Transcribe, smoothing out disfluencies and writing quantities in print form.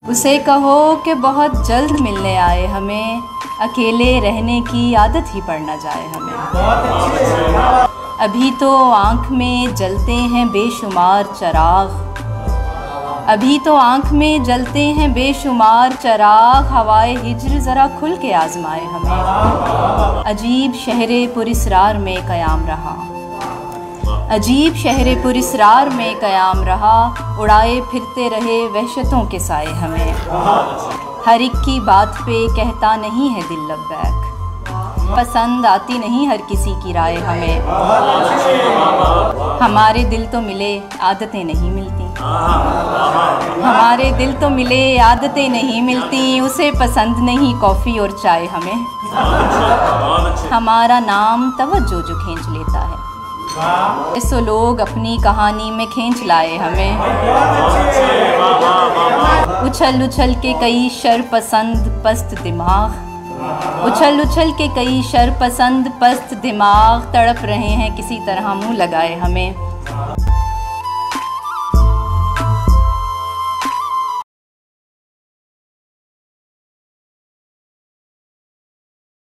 उसे कहो कि बहुत जल्द मिलने आए हमें, अकेले रहने की आदत ही पड़ न जाए हमें। अभी तो आँख में जलते हैं बेशुमार चराग, अभी तो आँख में जलते हैं बेशुमार चराग, हवाए हिज्र ज़रा खुल के आज़माए हमें। अजीब शहरे पुरिसरार में क़याम रहा, अजीब शहरे पुरिसरार में क़याम रहा, उड़ाए फिरते रहे वहशतों के साए हमें। हर एक की बात पे कहता नहीं है दिल लब्बैक, पसंद आती नहीं हर किसी की राय हमें। हमारे दिल तो मिले आदतें नहीं मिलती, हमारे दिल तो मिले आदतें नहीं मिलती, उसे पसंद नहीं कॉफ़ी और चाय हमें। हमारा नाम तवज्जो जो खींच लेता है, ऐसो लोग अपनी कहानी में खींच लाए हमें। उछल उछल के कई शरपसंद पस्त दिमाग, उछल उछल के कई शरपसंद पस्त दिमाग, तड़प रहे हैं किसी तरह मुँह लगाए हमें।